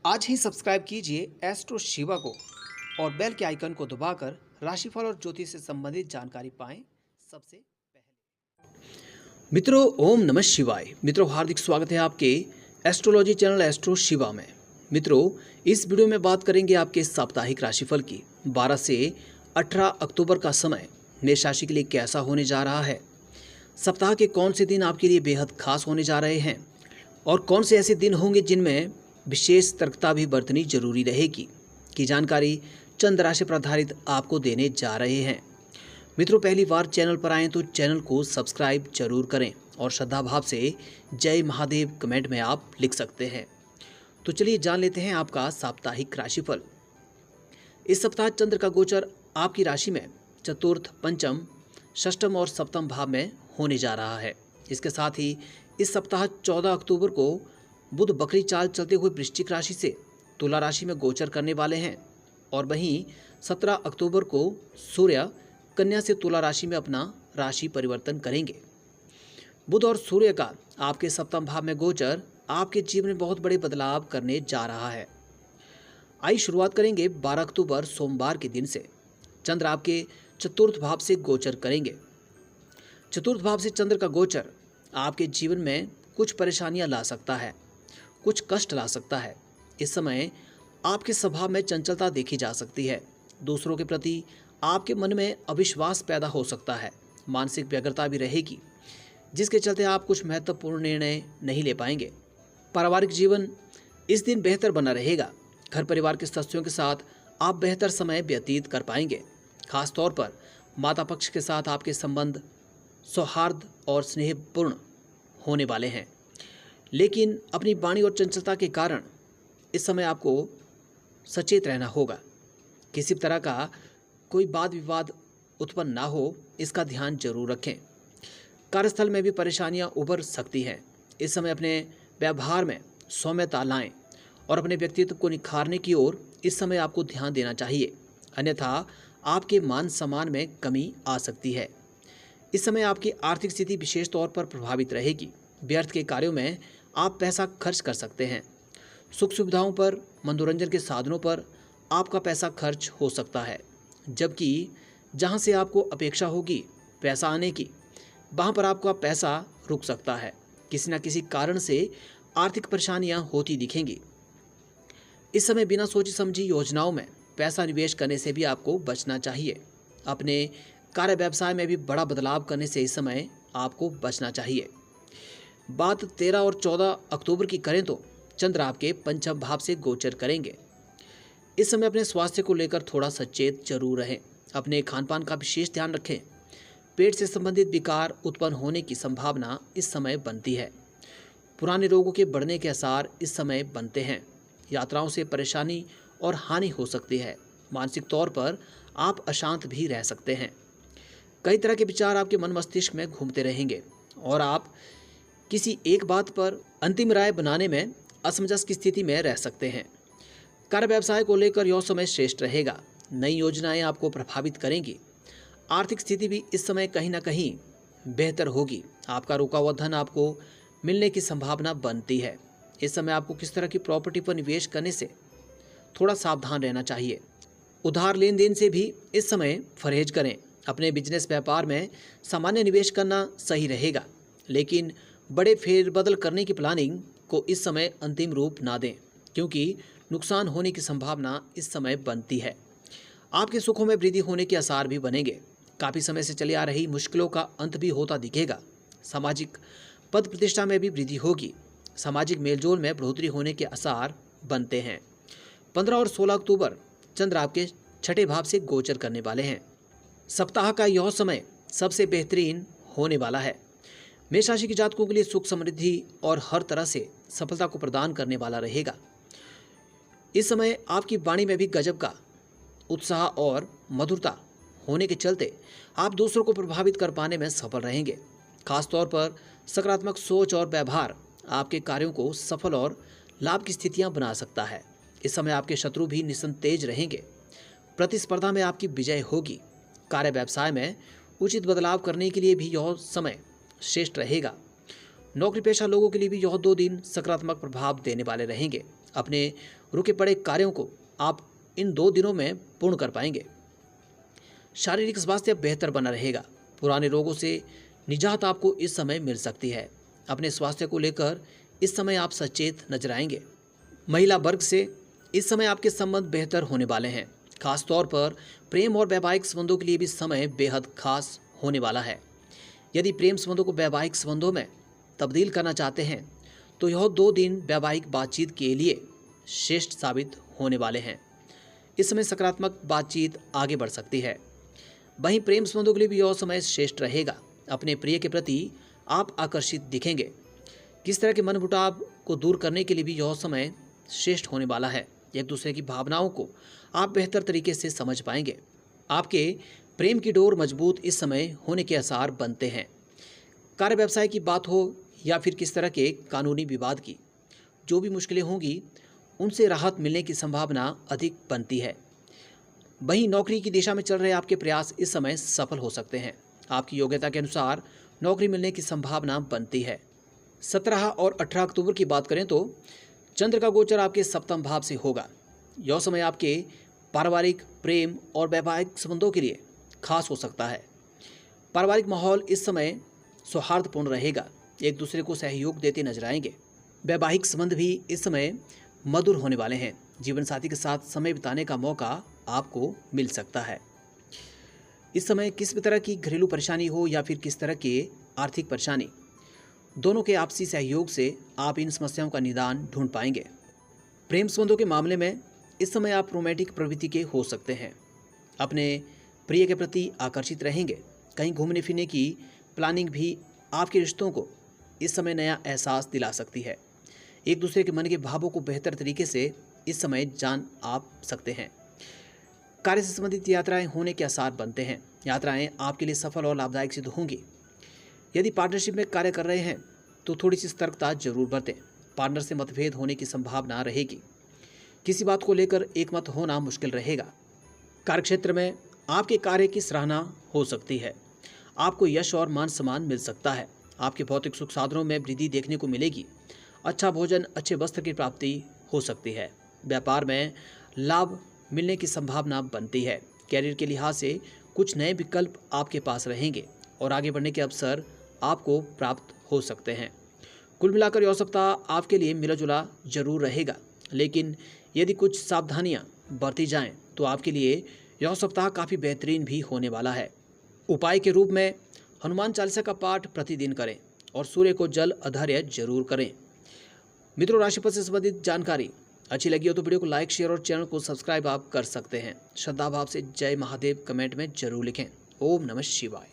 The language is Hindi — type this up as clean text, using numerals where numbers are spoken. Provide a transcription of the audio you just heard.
आज ही सब्सक्राइब कीजिए एस्ट्रो शिवा को और बेल के आइकन को दबाकर राशिफल और ज्योतिष से संबंधित जानकारी पाएं सबसे पहले। मित्रों, ओम नमः शिवाय। मित्रों, हार्दिक स्वागत है आपके एस्ट्रोलॉजी चैनल एस्ट्रो शिवा में। मित्रों, इस वीडियो में बात करेंगे आपके साप्ताहिक राशिफल की। 12 से 18 अक्टूबर का समय मेष राशि के लिए कैसा होने जा रहा है, सप्ताह के कौन से दिन आपके लिए बेहद खास होने जा रहे हैं और कौन से ऐसे दिन होंगे जिनमें विशेष सतर्कता भी बरतनी जरूरी रहेगी की जानकारी चंद राशि पर आधारित आपको देने जा रहे हैं। मित्रों, पहली बार चैनल पर आएं तो चैनल को सब्सक्राइब जरूर करें और श्रद्धा भाव से जय महादेव कमेंट में आप लिख सकते हैं। तो चलिए जान लेते हैं आपका साप्ताहिक राशिफल। इस सप्ताह चंद्र का गोचर आपकी राशि में चतुर्थ, पंचम, षष्ठम और सप्तम भाव में होने जा रहा है। इसके साथ ही इस सप्ताह 14 अक्टूबर को बुध बकरी चाल चलते हुए वृश्चिक राशि से तुला राशि में गोचर करने वाले हैं और वहीं 17 अक्टूबर को सूर्य कन्या से तुला राशि में अपना राशि परिवर्तन करेंगे। बुध और सूर्य का आपके सप्तम भाव में गोचर आपके जीवन में बहुत बड़े बदलाव करने जा रहा है। आइए शुरुआत करेंगे 12 अक्टूबर सोमवार के दिन से। चंद्र आपके चतुर्थ भाव से गोचर करेंगे। चतुर्थ भाव से चंद्र का गोचर आपके जीवन में कुछ परेशानियां ला सकता है, कुछ कष्ट ला सकता है। इस समय आपके स्वभाव में चंचलता देखी जा सकती है। दूसरों के प्रति आपके मन में अविश्वास पैदा हो सकता है। मानसिक व्यग्रता भी रहेगी, जिसके चलते आप कुछ महत्वपूर्ण निर्णय नहीं ले पाएंगे। पारिवारिक जीवन इस दिन बेहतर बना रहेगा। घर परिवार के सदस्यों के साथ आप बेहतर समय व्यतीत कर पाएंगे। खास तौर पर माता पक्ष के साथ आपके संबंध सौहार्द और स्नेहपूर्ण होने वाले हैं, लेकिन अपनी वाणी और चंचलता के कारण इस समय आपको सचेत रहना होगा। किसी तरह का कोई वाद विवाद उत्पन्न ना हो, इसका ध्यान जरूर रखें। कार्यस्थल में भी परेशानियां उभर सकती हैं। इस समय अपने व्यवहार में सौम्यता लाएं और अपने व्यक्तित्व को निखारने की ओर इस समय आपको ध्यान देना चाहिए, अन्यथा आपके मान सम्मान में कमी आ सकती है। इस समय आपकी आर्थिक स्थिति विशेष तौर पर प्रभावित रहेगी। व्यर्थ के कार्यों में आप पैसा खर्च कर सकते हैं। सुख सुविधाओं पर, मनोरंजन के साधनों पर आपका पैसा खर्च हो सकता है, जबकि जहां से आपको अपेक्षा होगी पैसा आने की, वहां पर आपका पैसा रुक सकता है। किसी न किसी कारण से आर्थिक परेशानियां होती दिखेंगी। इस समय बिना सोची समझी योजनाओं में पैसा निवेश करने से भी आपको बचना चाहिए। अपने कार्य व्यवसाय में भी बड़ा बदलाव करने से इस समय आपको बचना चाहिए। बात 13 और 14 अक्टूबर की करें तो चंद्र आपके पंचम भाव से गोचर करेंगे। इस समय अपने स्वास्थ्य को लेकर थोड़ा सचेत जरूर रहें। अपने खान पान का विशेष ध्यान रखें। पेट से संबंधित विकार उत्पन्न होने की संभावना इस समय बनती है। पुराने रोगों के बढ़ने के आसार इस समय बनते हैं। यात्राओं से परेशानी और हानि हो सकती है। मानसिक तौर पर आप अशांत भी रह सकते हैं। कई तरह के विचार आपके मन मस्तिष्क में घूमते रहेंगे और आप किसी एक बात पर अंतिम राय बनाने में असमंजस की स्थिति में रह सकते हैं। कार्य व्यवसाय को लेकर यह समय श्रेष्ठ रहेगा। नई योजनाएं आपको प्रभावित करेंगी। आर्थिक स्थिति भी इस समय कहीं ना कहीं बेहतर होगी। आपका रुका हुआ धन आपको मिलने की संभावना बनती है। इस समय आपको किस तरह की प्रॉपर्टी पर निवेश करने से थोड़ा सावधान रहना चाहिए। उधार लेन देन से भी इस समय परहेज करें। अपने बिजनेस व्यापार में सामान्य निवेश करना सही रहेगा, लेकिन बड़े फेरबदल करने की प्लानिंग को इस समय अंतिम रूप ना दें, क्योंकि नुकसान होने की संभावना इस समय बनती है। आपके सुखों में वृद्धि होने के आसार भी बनेंगे। काफ़ी समय से चली आ रही मुश्किलों का अंत भी होता दिखेगा। सामाजिक पद प्रतिष्ठा में भी वृद्धि होगी। सामाजिक मेलजोल में बढ़ोतरी होने के आसार बनते हैं। 15 और 16 अक्टूबर चंद्र आपके छठे भाव से गोचर करने वाले हैं। सप्ताह का यह समय सबसे बेहतरीन होने वाला है। मेष राशि के जातकों के लिए सुख समृद्धि और हर तरह से सफलता को प्रदान करने वाला रहेगा। इस समय आपकी वाणी में भी गजब का उत्साह और मधुरता होने के चलते आप दूसरों को प्रभावित कर पाने में सफल रहेंगे। खासतौर पर सकारात्मक सोच और व्यवहार आपके कार्यों को सफल और लाभ की स्थितियां बना सकता है। इस समय आपके शत्रु भी निसंतेज रहेंगे। प्रतिस्पर्धा में आपकी विजय होगी। कार्य व्यवसाय में उचित बदलाव करने के लिए भी यह समय श्रेष्ठ रहेगा। नौकरी पेशा लोगों के लिए भी यह 2 दिन सकारात्मक प्रभाव देने वाले रहेंगे। अपने रुके पड़े कार्यों को आप इन 2 दिनों में पूर्ण कर पाएंगे। शारीरिक स्वास्थ्य बेहतर बना रहेगा। पुराने रोगों से निजात आपको इस समय मिल सकती है। अपने स्वास्थ्य को लेकर इस समय आप सचेत नजर आएंगे। महिला वर्ग से इस समय आपके संबंध बेहतर होने वाले हैं। खास तौर पर प्रेम और वैवाहिक संबंधों के लिए भी समय बेहद खास होने वाला है। यदि प्रेम संबंधों को वैवाहिक संबंधों में तब्दील करना चाहते हैं तो यह 2 दिन वैवाहिक बातचीत के लिए श्रेष्ठ साबित होने वाले हैं। इस समय सकारात्मक बातचीत आगे बढ़ सकती है। वहीं प्रेम संबंधों के लिए भी यह समय श्रेष्ठ रहेगा। अपने प्रिय के प्रति आप आकर्षित दिखेंगे। किस तरह के मनमुटाव को दूर करने के लिए भी यह समय श्रेष्ठ होने वाला है। एक दूसरे की भावनाओं को आप बेहतर तरीके से समझ पाएंगे। आपके प्रेम की डोर मजबूत इस समय होने के आसार बनते हैं। कार्य व्यवसाय की बात हो या फिर किस तरह के कानूनी विवाद की, जो भी मुश्किलें होंगी उनसे राहत मिलने की संभावना अधिक बनती है। वहीं नौकरी की दिशा में चल रहे आपके प्रयास इस समय सफल हो सकते हैं। आपकी योग्यता के अनुसार नौकरी मिलने की संभावना बनती है। 17 और 18 अक्टूबर की बात करें तो चंद्र का गोचर आपके सप्तम भाव से होगा। यह समय आपके पारिवारिक, प्रेम और वैवाहिक संबंधों के लिए खास हो सकता है। पारिवारिक माहौल इस समय सौहार्दपूर्ण रहेगा। एक दूसरे को सहयोग देते नजर आएंगे। वैवाहिक संबंध भी इस समय मधुर होने वाले हैं। जीवन साथी के साथ समय बिताने का मौका आपको मिल सकता है। इस समय किस भी तरह की घरेलू परेशानी हो या फिर किस तरह की आर्थिक परेशानी, दोनों के आपसी सहयोग से आप इन समस्याओं का निदान ढूंढ पाएंगे। प्रेम संबंधों के मामले में इस समय आप रोमांटिक प्रवृत्ति के हो सकते हैं। अपने प्रिय के प्रति आकर्षित रहेंगे। कहीं घूमने फिरने की प्लानिंग भी आपके रिश्तों को इस समय नया एहसास दिला सकती है। एक दूसरे के मन के भावों को बेहतर तरीके से इस समय जान आप सकते हैं। कार्य से संबंधित यात्राएं होने के आसार बनते हैं। यात्राएं आपके लिए सफल और लाभदायक सिद्ध होंगी। यदि पार्टनरशिप में कार्य कर रहे हैं तो थोड़ी सी सतर्कता जरूर बरतें। पार्टनर से मतभेद होने की संभावना रहेगी। किसी बात को लेकर एकमत होना मुश्किल रहेगा। कार्यक्षेत्र में आपके कार्य की सराहना हो सकती है। आपको यश और मान सम्मान मिल सकता है। आपके भौतिक सुख साधनों में वृद्धि देखने को मिलेगी। अच्छा भोजन, अच्छे वस्त्र की प्राप्ति हो सकती है। व्यापार में लाभ मिलने की संभावना बनती है। कैरियर के लिहाज से कुछ नए विकल्प आपके पास रहेंगे और आगे बढ़ने के अवसर आपको प्राप्त हो सकते हैं। कुल मिलाकर यह सप्ताह आपके लिए मिला जुला जरूर रहेगा, लेकिन यदि कुछ सावधानियां बरती जाएं तो आपके लिए यह सप्ताह काफ़ी बेहतरीन भी होने वाला है। उपाय के रूप में हनुमान चालीसा का पाठ प्रतिदिन करें और सूर्य को जल अर्घ्य जरूर करें। मित्रों, राशिफल से संबंधित जानकारी अच्छी लगी हो तो वीडियो को लाइक, शेयर और चैनल को सब्सक्राइब आप कर सकते हैं। श्रद्धा भाव से जय महादेव कमेंट में जरूर लिखें। ओम नमः शिवाय।